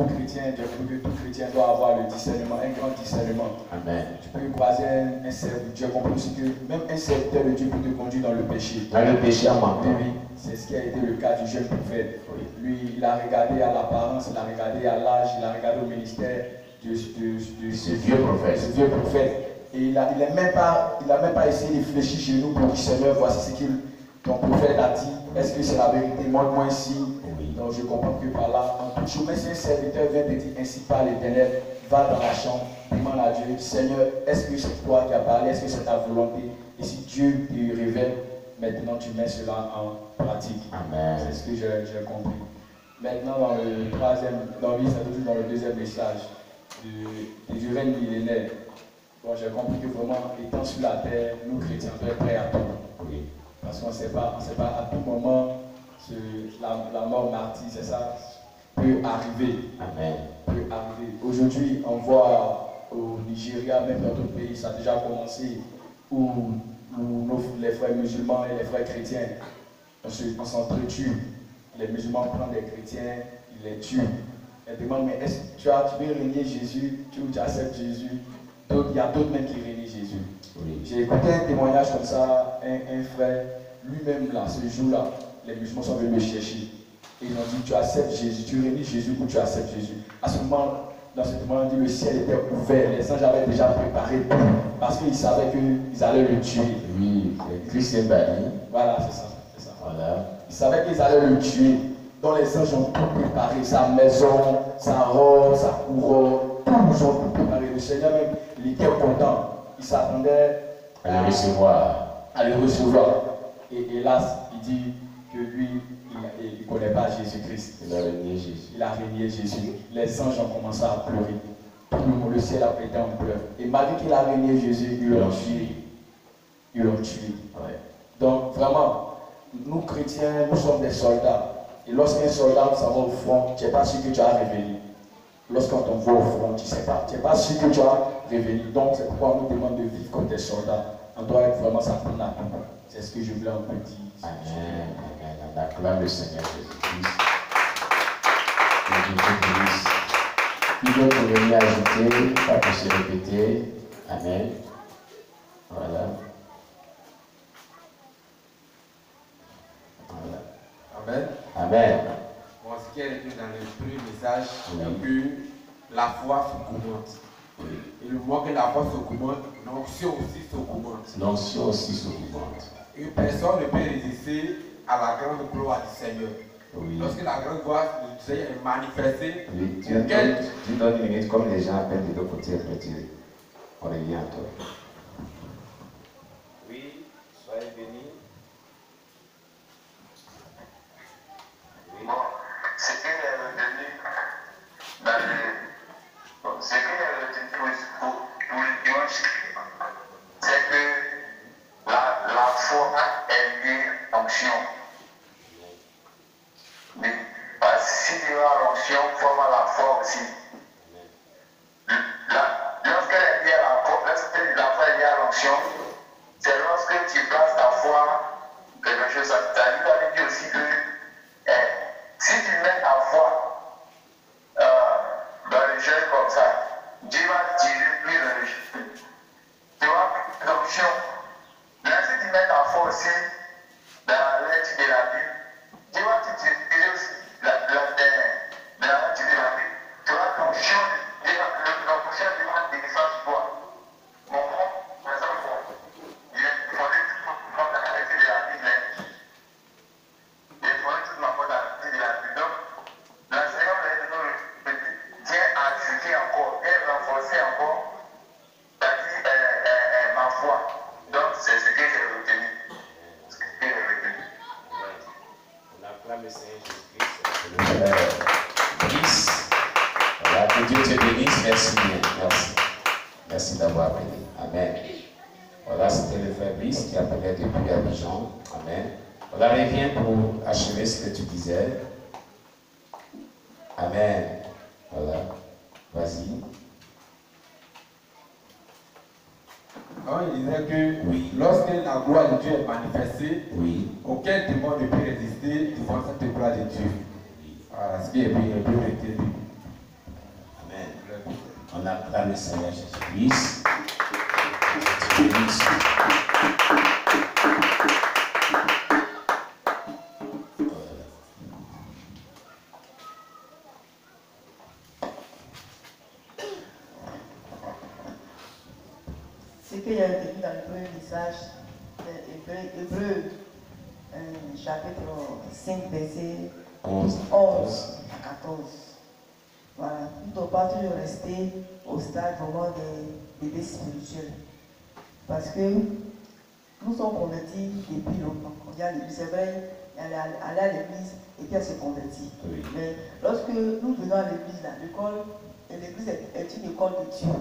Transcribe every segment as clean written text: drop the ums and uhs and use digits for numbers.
tout chrétien, doit avoir le discernement, un grand discernement. Amen. Tu peux croiser un serviteur de Dieu, comprends aussi que même un serviteur de Dieu peut te conduire dans le péché. Dans le péché en mentant. Oui, c'est ce qui a été le cas du jeune prophète. Lui, il a regardé à l'apparence, il a regardé à l'âge, il a regardé au ministère de ce vieux prophète. Et il n'a même pas essayé de fléchir chez nous pour dire Seigneur, voici ce que ton prophète a dit. Est-ce que c'est la vérité? Montre-moi ici. Donc je comprends que par là, en tout chemin, si un serviteur vient te dire ainsi par l'Éternel, va dans la chambre, demande à Dieu, Seigneur, est-ce que c'est toi qui as parlé? Est-ce que c'est ta volonté? Et si Dieu te révèle, maintenant tu mets cela en pratique. Amen. C'est ce que j'ai compris. Maintenant, dans le toujours dans le deuxième message du règne millénaire. Bon, j'ai compris que vraiment, étant sur la terre, nous chrétiens, on doit être prêts à tout. Oui. Parce qu'on ne sait pas à tout moment, la mort martyre, c'est ça, peut arriver. Amen. Peut arriver. Aujourd'hui, on voit au Nigeria, même dans d'autres pays, ça a déjà commencé, où les frères musulmans et les frères chrétiens, on s'entretue. Les musulmans prennent les chrétiens, ils les tuent. Ils demandent, mais est-ce que tu veux régner Jésus, tu acceptes Jésus? Il y a d'autres même qui régnent Jésus. Oui. J'ai écouté un témoignage comme ça, un frère, lui-même là, ce jour-là, les musulmans sont venus me chercher. Et ils ont dit, tu acceptes Jésus, tu régnes Jésus ou tu acceptes Jésus. À ce moment, dans ce témoignage, on dit, le ciel était ouvert, les anges avaient déjà préparé tout, parce qu'ils savaient qu'ils allaient le tuer. Oui, Christ est banni. Voilà, c'est ça. Voilà. Ils savaient qu'ils allaient le tuer. Donc les anges ont tout préparé, sa maison, sa robe, sa couronne, tout, ils ont tout préparé. Le Seigneur même, il était content. Il s'attendait à le recevoir. Et hélas, il dit que lui, il ne connaît pas Jésus-Christ. Il a régné Jésus. Il a régné Jésus. Les anges ont commencé à pleurer. Le ciel a pété en pleurs. Et malgré qu'il a régné Jésus, ils l'ont tué. Ouais. Donc vraiment, nous chrétiens, nous sommes des soldats. Et lorsqu'un soldat s'en va au front, tu n'es pas sûr que tu as révélé. Lorsqu'on t'envoie au front, tu ne sais pas. Tu n'es pas sûr que tu as révélé. Donc c'est pourquoi on nous demande de vivre comme des soldats. On doit être vraiment s'attendre à tout. C'est ce que je voulais un peu dire. Amen. Amen. On acclame le Seigneur Jésus-Christ. Que Dieu te bénisse. Qui d'autre peut venir ajouter, pas pour se répéter. Amen. Voilà. Amen. Amen. Bon, ce qui est écrit dans le premier message, c'est que la foi s'augmente. Oui. Et le moment que la foi s'augmente, l'onction aussi s'augmente. L'onction aussi s'augmente. Une personne ne peut résister à la grande gloire du Seigneur. Oui. Lorsque la grande gloire du Seigneur est manifestée, oui, tu donnes une minute comme les gens appellent de l'autre côté, après on revient à toi. Oui, soyez bénis. Bon, ce qu'il est retenu dans le. Ce qu'il est retenu pour le dimanche, c'est que la foi est liée à l'onction. Mais si il y a l'onction, il faut avoir la foi aussi. Lorsqu'elle est liée à la foi est liée à l'onction, c'est lorsque tu places ta foi, quelque chose à ta vie, on dit aussi que. Si tu mets ta foi dans le jeûne comme ça, Dieu va tirer plus le jeûne. Tu vois, l'option. Mais si tu mets ta foi aussi dans la lecture de la Bible, Dieu va t'utiliser aussi la lecture de la Bible. Tu vois, l'option de la défense toi. Mon frère, par exemple, il fallait tout la lecture de la Bible. Il fallait tout la lecture de la Bible. Donc, l'enseignant vient ajouter encore, vient renforcer encore ma foi. Donc, c'est ce que j'ai retenu. On acclame le Seigneur Jésus-Christ. Voilà, que Dieu te bénisse. Merci bien. Merci. Merci d'avoir béni. Amen. Voilà, c'était le frère Brice qui appelait depuis Abidjan. Amen. Voilà, reviens pour achever ce que tu disais. Amen. Voilà. Vas-y. Alors, il disait que oui, lorsque la gloire de Dieu est manifestée, oui, aucun démon ne peut résister devant cette gloire de Dieu. Voilà ce qui est bien retenu. acclame le Seigneur Jésus-Christ. Dieu bénisse. Ce qu'il y a écrit dans le premier message, Hébreu, chapitre 5, verset 11 à 14. Voilà, nous ne devons pas toujours rester au stade vraiment des bébés spirituels. Parce que nous sommes convertis depuis longtemps. On dit à l'église, c'est vrai, elle est allée à l'église et puis elle s'est convertie. Oui. Mais lorsque nous venons à l'église, l'église est une école de Dieu.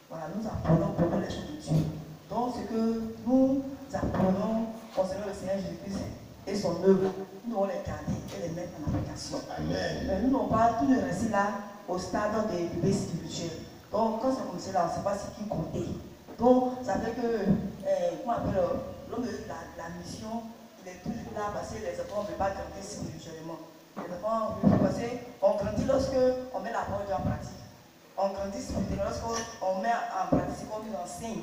Voilà, nous apprenons beaucoup les choses de Dieu. Donc, ce que nous apprenons concernant le Seigneur Jésus-Christ et son œuvre, nous devons les garder et les mettre en application. Amen. Mais nous n'avons pas toujours resté là au stade des bébés spirituels. Donc, quand c'est comme cela, on ne sait pas ce qui comptait. Donc, ça fait que, comment on appelle, l'homme de la mission, il est toujours là parce que les enfants ne veulent pas grandir spirituellement. Les enfants, parce qu'on grandit lorsque on met la parole de Dieu en pratique. On grandit spirituellement lorsqu'on met en pratique ce qu'on nous enseigne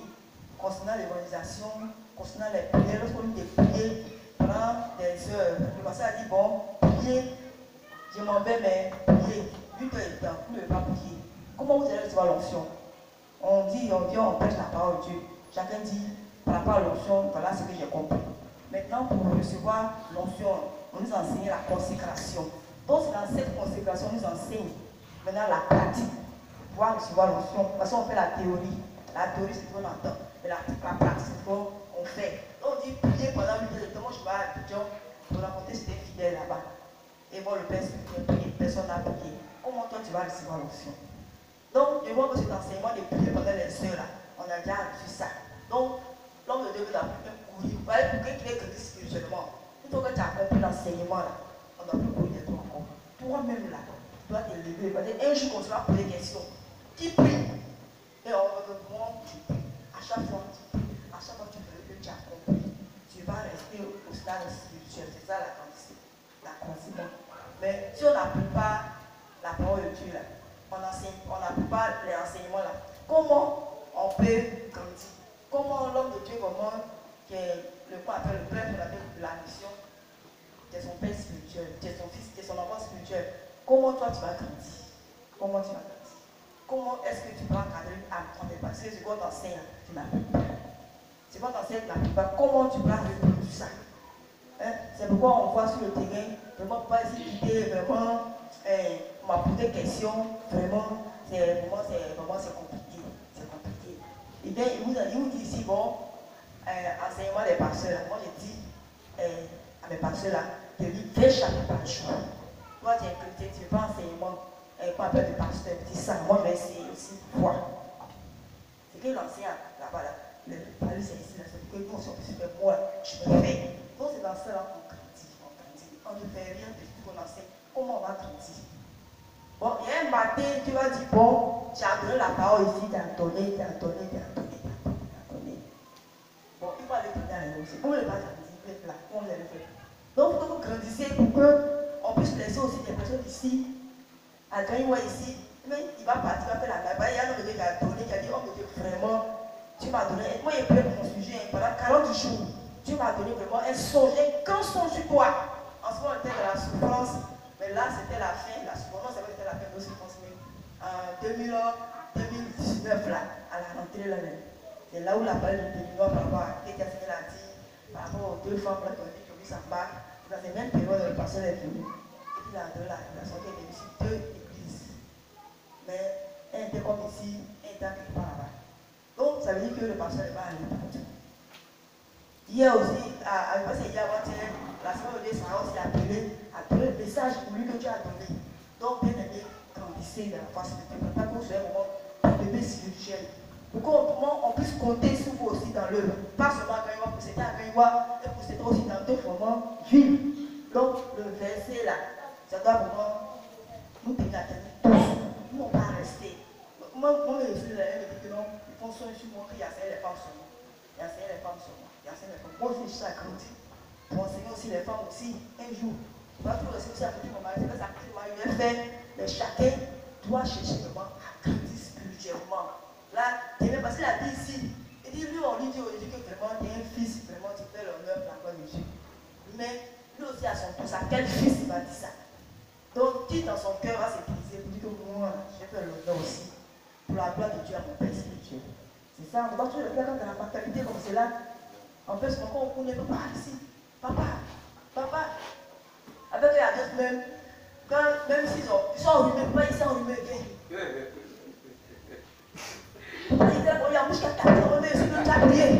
concernant l'évangélisation, concernant les prières, lorsqu'on dit des prières pendant des heures. Le pasteur a dit, bon, prier, je m'en vais, mais prier, 8 heures de temps, vous ne pouvez pas prier. Comment vous allez recevoir l'onction? On vient, on prêche la parole de Dieu. Chacun dit, par rapport à l'onction, voilà ce que j'ai compris. Maintenant, pour recevoir l'onction, on nous enseigne la consécration. Donc, c'est dans cette consécration, on nous enseigne maintenant la pratique. Pouvoir recevoir l'onction. Parce qu'on fait la théorie. La théorie, c'est ce qu'on entend. Mais la pratique, c'est ce qu'on fait. Donc, on dit prier pendant 8 heures de temps. Moi, je vais à Abidjan pour raconter c'était fidèle là-bas. Et bon, le père s'est prié, personne n'a prié. Comment toi, tu vas recevoir l'onction? Donc, je vois que cet enseignement de prier pendant les heures là, on a déjà reçu ça. Donc, l'homme de Dieu n'a plus courir. Vous voyez, pour qu'il ait grandi spirituellement, une fois que tu as compris l'enseignement là, on ne doit plus courir de toi encore. Toi-même là, tu dois te lever. Parce qu'un jour, on se va poser des questions. Tu pries. Et on va te demander, tu pries. À chaque fois, tu pries. À chaque fois, tu veux que tu as compris. Tu vas rester au stade spirituel. C'est ça la conséquence. Mais si on n'applique pas la parole de Dieu, là, on n'applique pas les enseignements, là, comment on peut grandir? Comment l'homme de Dieu, vraiment, qui est le père de la mission, qui est son père spirituel, qui est son fils, qui est son enfant spirituel, comment toi tu vas grandir? Comment tu vas grandir? Comment est-ce que tu vas encadrer en tes passés? Ce qu'on t'enseigne, tu n'appliques pas. Ce qu'on t'enseigne, tu n'appliques pas. Comment tu vas reproduire ça? Hein? C'est pourquoi on voit sur le terrain, vraiment pas hésiter, vraiment, on m'a posé des questions, vraiment, c'est compliqué. C'est compliqué. Et bien, il vous dit ici, bon, enseignement des pasteurs. Moi, je dis à mes pasteurs là, de lire 20 chapitres par jour. Toi, tu es chrétien, tu ne veux pas enseignement. Pas appel de pasteur, dis ça, moi je vais essayer aussi de voir. C'est que l'enseignant là-bas, le palais c'est ici, c'est que nous on s'est fait moi, je me fais. Donc c'est dans ça là qu'on grandit, on ne fait rien de tout qu'on enseigne. Comment on va grandir? Bon, il y a un matin, tu vas dire, bon, tu as donné la parole ici, tu as donné. Bon, il faut aller donner à l'autre aussi. Comment il va grandir? Là, comment vous allez faire? Donc il faut que vous grandissiez pour qu'on puisse laisser aussi des personnes ici. Quand il voit ici, mais il va partir, il va faire la main. Il y a un homme de Dieu qui a donné, qui a dit, homme de Dieu, vraiment, tu m'as donné. Moi, j'ai prié pour mon sujet pendant 40 jours. Tu m'as donné vraiment un songe, un grand songe sur toi. En ce moment, on était dans la souffrance, mais là, c'était la fin. La souffrance, ça c'était la fin de la souffrance. Mais en 2019, là, à la rentrée, là, c'est là où la parole de Dieu par rapport à ce qu'il a dit, par rapport aux 2 femmes là, qui ont dit que lui s'en bat. Dans ces mêmes périodes, le pasteur est venu. Et puis, là, la sortie est venue sur 2 églises. Mais un était comme ici, un était quelque part là-bas. Donc, ça veut dire que le pasteur n'est pas allé partout. Hier aussi, hier avant-hier, la semaine de Sarah aussi appelé le message pour lui que tu as donné. Donc, bien aimé, grandissez dans la facilité. Pas que vous soyez vraiment un bébé spirituel. Pour qu'on puisse compter sur vous aussi dans l'œuvre. Pas seulement quand il va pousser à Gaïwa, et pousser aussi dans d'autres moments vivre. Donc, le verset là, ça doit vraiment nous tenir à tête tous. Nous, on va rester. Moi, je suis là, elle me dit que non, ils font soin sur moi, qu'il y a les femmes sur moi. Il y a les femmes sur moi. Il y a les femmes. Moi aussi, je suis à grandir. Pour enseigner aussi les femmes aussi, un jour. Je dois toujours rester aussi à côté de mon mari. C'est ça que je vais faire. Mais chacun doit chercher vraiment à grandir spirituellement. Là, parce qu'il a dit ici, il dit, lui, on lui dit aujourd'hui que vraiment, tu es un fils, vraiment, tu fais l'honneur de la gloire de Dieu. Mais lui aussi, à son tour, ça, quel fils il va dire ça? Donc, qui dans son cœur va s'épuiser pour dire que moi, j'ai fait l'honneur aussi pour la gloire de Dieu à mon Père spirituel. C'est ça, on va toujours le faire quand tu as la mentalité comme cela. En fait, quand on est papa ici, papa, avec les adultes même, même s'ils sont enrhumés, papa, ils sont enrhumés, viens. Papa, il dit, bon, la bouche qui a tapé, on est sur le tablier.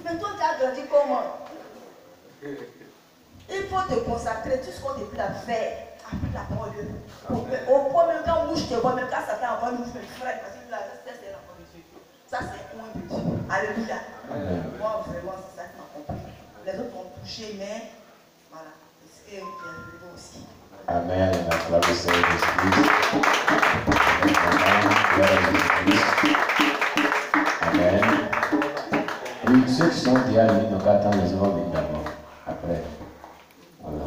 Mais toi, tu as grandi comment? Il faut te consacrer, tout ce qu'on te dit à faire, applique la parole de Dieu. Au premier temps, mouche te voit, même quand ça t'a envoyé, mouche me frère, parce que là, c'est l'enfant de Dieu. Ça, c'est un de Dieu. Alléluia. Moi, vraiment, c'est ça qui m'a compris. Les autres m'ont touché, mais voilà. C'est eux qui arrivent aussi. Amen. Acclame le Seigneur Jésus-Christ. Amen. Oui, ceux qui sont déjà venus, donc attendent les hommes évidemment. Après. Voilà.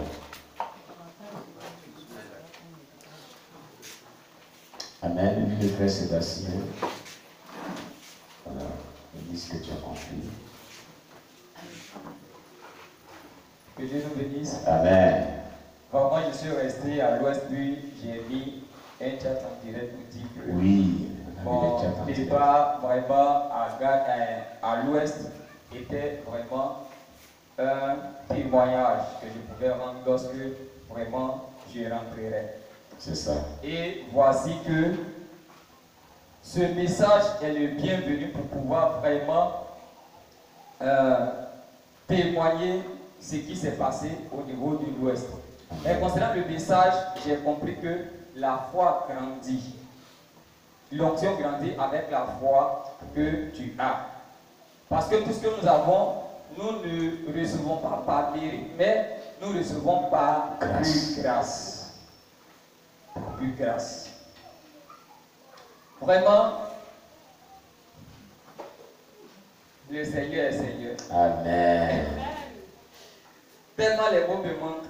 Amen. Lui, le frère Sébastien. Voilà. Ils disent que tu as compris. Que Dieu nous bénisse. Amen. Vraiment, je suis resté à l'ouest, puis j'ai mis un chat en direct pour dire que Oui. mon départ vraiment à l'ouest était vraiment un témoignage que je pouvais rendre lorsque vraiment je rentrerai. C'est ça. Et voici que ce message est le bienvenu pour pouvoir vraiment témoigner ce qui s'est passé au niveau de l'Ouest. Mais concernant le message, j'ai compris que la foi grandit. L'onction grandit avec la foi que tu as. Parce que tout ce que nous avons, nous ne recevons pas par mérite, mais nous recevons par plus grâce. Plus grâce. Vraiment, le Seigneur est Seigneur. Amen. Tellement les mots me manquent.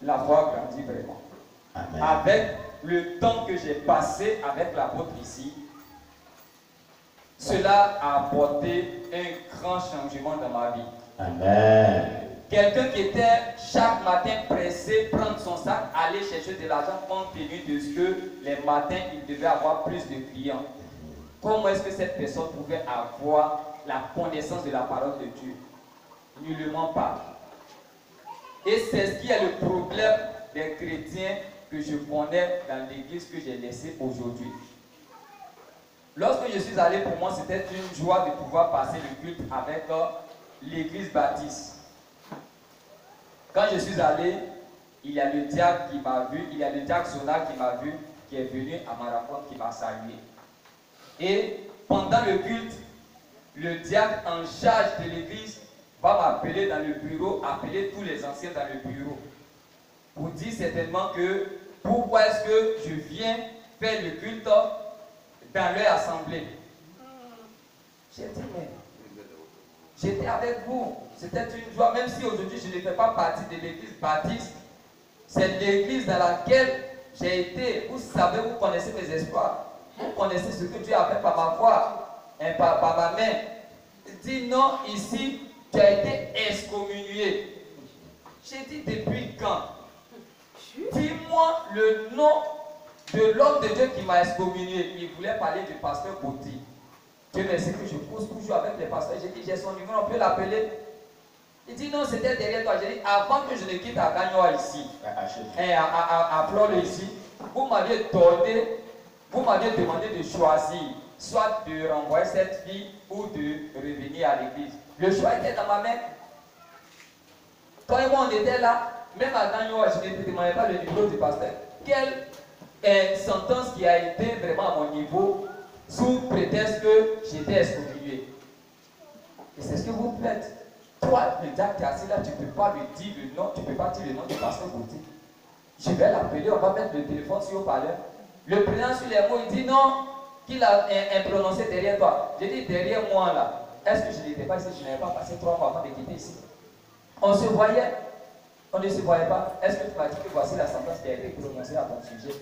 La foi grandit vraiment. Amen. Avec le temps que j'ai passé avec l'apôtre ici, cela a apporté un grand changement dans ma vie. Amen. Quelqu'un qui était chaque matin pressé, prendre son sac, aller chercher de l'argent compte tenu de ce que les matins il devait avoir plus de clients. Comment est-ce que cette personne pouvait avoir la connaissance de la parole de Dieu? Nullement pas. Et c'est ce qui est le problème des chrétiens que je connais dans l'église que j'ai laissée aujourd'hui. Lorsque je suis allé, pour moi, c'était une joie de pouvoir passer le culte avec l'église baptiste. Quand je suis allé, il y a le diacre qui m'a vu, il y a le diacre Sona qui m'a vu, qui est venu à ma rencontre, qui m'a salué. Et pendant le culte, le diacre en charge de l'église va m'appeler dans le bureau, appeler tous les anciens dans le bureau, pour dire certainement que pourquoi est-ce que je viens faire le culte dans leur assemblée. J'ai dit, mais j'étais avec vous, c'était une joie, même si aujourd'hui je ne fais pas partie de l'église baptiste, c'est l'église dans laquelle j'ai été. Vous savez, vous connaissez mes espoirs, vous connaissez ce que Dieu a fait par ma foi, par ma main. Il dit non, ici, tu as été excommunié. J'ai dit depuis quand? Dis-moi le nom de l'homme de Dieu qui m'a excommunié. Il voulait parler du pasteur Bouti. Dieu merci que je pose toujours avec les pasteurs. J'ai dit, j'ai son numéro, on peut l'appeler. Il dit non, c'était derrière toi. J'ai dit, avant que je ne quitte à Gagnoa ici, à Flore ici, vous m'aviez demandé de choisir, soit de renvoyer cette fille ou de revenir à l'église. Le choix était dans ma main. Quand on était là, même à Gagnoa, je ne demandais pas le numéro du pasteur. Quelle sentence qui a été vraiment à mon niveau sous prétexte que j'étais excommunié. Et c'est ce que vous faites. Toi, le diacre qui est assis là, tu ne peux pas lui dire le nom, tu ne peux pas dire le nom du pasteur Gauthier. Je vais l'appeler, on va mettre le téléphone sur haut-parleur. Le président sur les mots, il dit non, qu'il a prononcé derrière toi. J'ai dit derrière moi là. Est-ce que je n'étais pas ici, je n'avais pas passé 3 mois avant de quitter ici? On se voyait, on ne se voyait pas. Est-ce que tu m'as dit que voici la sentence qui a été prononcée à ton sujet?